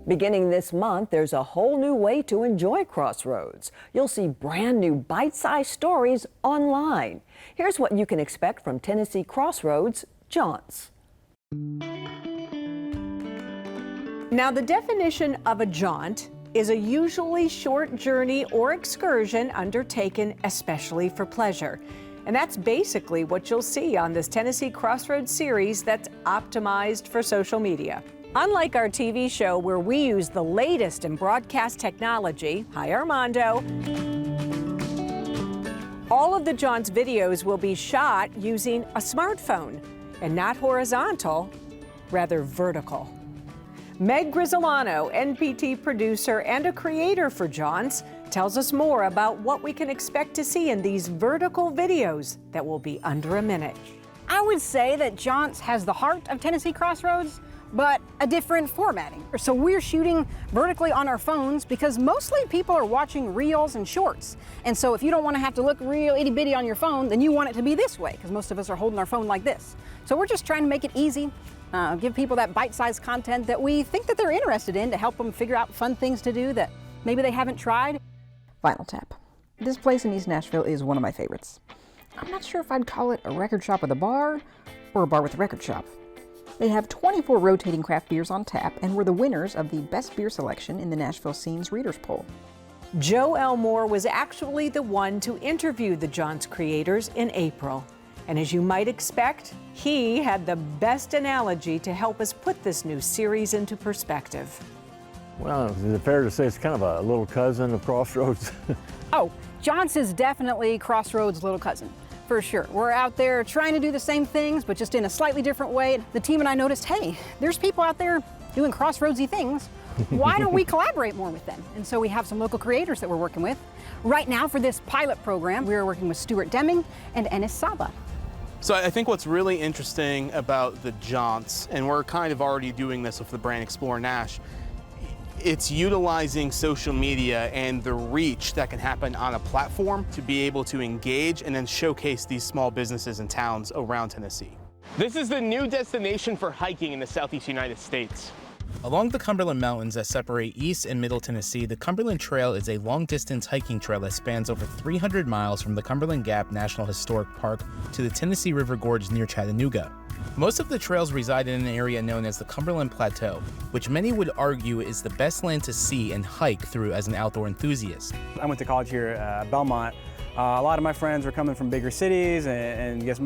Beginning this month, there's a whole new way to enjoy Crossroads. You'll see brand new bite-sized stories online. Here's what you can expect from Tennessee Crossroads, Jaunts. Now, the definition of a jaunt is a usually short journey or excursion undertaken especially for pleasure. And that's basically what you'll see on this Tennessee Crossroads series that's optimized for social media. Unlike our TV show where we use the latest in broadcast technology, hi Armando, all of the Jaunts videos will be shot using a smartphone and not horizontal, rather vertical. Meg Grisolano, NPT producer and a creator for Jaunts, tells us more about what we can expect to see in these vertical videos that will be under a minute. I would say that Jaunts has the heart of Tennessee Crossroads, but a different formatting. So we're shooting vertically on our phones because mostly people are watching reels and shorts. And so if you don't want to have to look real itty bitty on your phone, then you want it to be this way because most of us are holding our phone like this. So we're just trying to make it easy, give people that bite-sized content that we think that they're interested in to help them figure out fun things to do that maybe they haven't tried. Vinyl Tap. This place in East Nashville is one of my favorites. I'm not sure if I'd call it a record shop with a bar or a bar with a record shop. They have 24 rotating craft beers on tap and were the winners of the Best Beer Selection in the Nashville Scene's Readers Poll. Joe Elmore was actually the one to interview the Jaunts creators in April. And as you might expect, he had the best analogy to help us put this new series into perspective. Well, is it fair to say it's kind of a little cousin of Crossroads? Oh, Jaunts is definitely Crossroads' little cousin, for sure. We're out there trying to do the same things, but just in a slightly different way. The team and I noticed, hey, there's people out there doing Crossroadsy things. Why don't we collaborate more with them? And so we have some local creators that we're working with. Right now for this pilot program, we're working with Stuart Deming and Ennis Saba. So I think what's really interesting about the Jaunts, and we're kind of already doing this with the brand Explore Nash, it's utilizing social media and the reach that can happen on a platform to be able to engage and then showcase these small businesses and towns around Tennessee. This is the new destination for hiking in the Southeast United States. Along the Cumberland Mountains that separate East and Middle Tennessee, the Cumberland Trail is a long-distance hiking trail that spans over 300 miles from the Cumberland Gap National Historic Park to the Tennessee River Gorge near Chattanooga. Most of the trails reside in an area known as the Cumberland Plateau, which many would argue is the best land to see and hike through as an outdoor enthusiast. I went to college here at Belmont. A lot of my friends were coming from bigger cities and I guess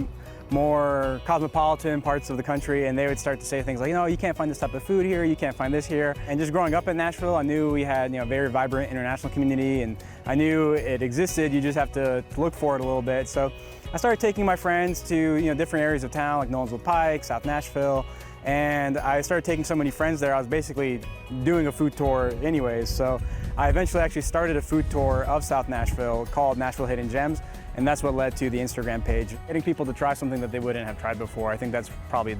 more cosmopolitan parts of the country, and they would start to say things like, you know, you can't find this type of food here, you can't find this here. And just growing up in Nashville, I knew we had, a very vibrant international community, and I knew it existed. You just have to look for it a little bit. So I started taking my friends to different areas of town, like Nolensville Pike, South Nashville, and I started taking so many friends there. I was basically doing a food tour anyways. So I eventually actually started a food tour of South Nashville called Nashville Hidden Gems, and that's what led to the Instagram page. Getting people to try something that they wouldn't have tried before, I think that's probably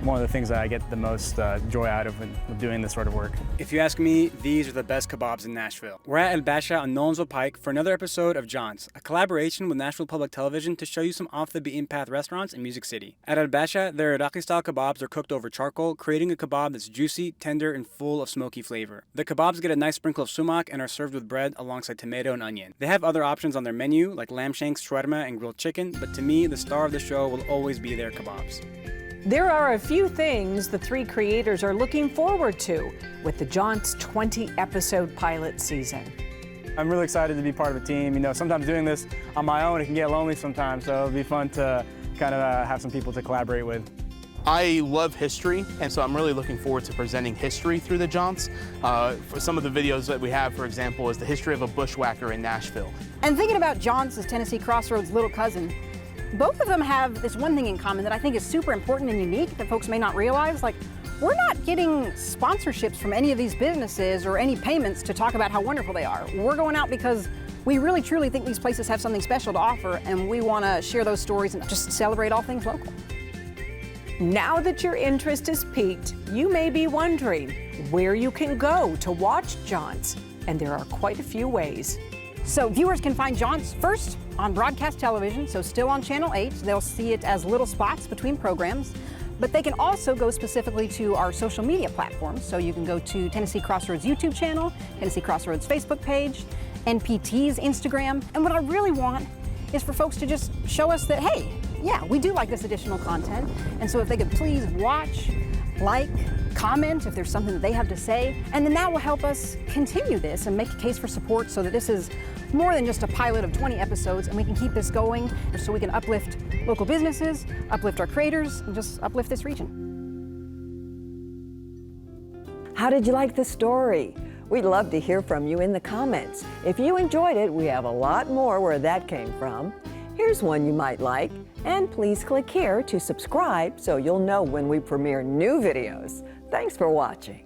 one of the things that I get the most joy out of when doing this sort of work. If you ask me, these are the best kebabs in Nashville. We're at El Basha on Nolensville Pike for another episode of Jaunts, a collaboration with Nashville Public Television to show you some off-the-beaten-path restaurants in Music City. At El Basha, their Iraqi-style kebabs are cooked over charcoal, creating a kebab that's juicy, tender, and full of smoky flavor. The kebabs get a nice sprinkle of sumac and are served with bread alongside tomato and onion. They have other options on their menu, like lamb shanks, shawarma, and grilled chicken, but to me, the star of the show will always be their kebabs. There are a few things the three creators are looking forward to with the Jaunts 20-episode pilot season. I'm really excited to be part of a team. Sometimes doing this on my own, it can get lonely sometimes, so it'll be fun to kind of have some people to collaborate with. I love history, and so I'm really looking forward to presenting history through the Jaunts. For some of the videos that we have, for example, is the history of a bushwhacker in Nashville. And thinking about Jaunts as Tennessee Crossroads' little cousin, both of them have this one thing in common that I think is super important and unique that folks may not realize. Like, we're not getting sponsorships from any of these businesses or any payments to talk about how wonderful they are. We're going out because we really truly think these places have something special to offer, and we want to share those stories and just celebrate all things local. Now that your interest is piqued, you may be wondering where you can go to watch Jaunts, and there are quite a few ways. So viewers can find Jaunts first on broadcast television, so still on Channel 8. They'll see it as little spots between programs. But they can also go specifically to our social media platforms. So you can go to Tennessee Crossroads YouTube channel, Tennessee Crossroads Facebook page, NPT's Instagram. And what I really want is for folks to just show us that, hey, yeah, we do like this additional content. And so if they could please watch, like, comment if there's something that they have to say, and then that will help us continue this and make a case for support so that this is more than just a pilot of 20 episodes, and we can keep this going so we can uplift local businesses, uplift our creators, and just uplift this region. How did you like the story? We'd love to hear from you in the comments. If you enjoyed it, we have a lot more where that came from. Here's one you might like, and please click here to subscribe so you'll know when we premiere new videos. Thanks for watching.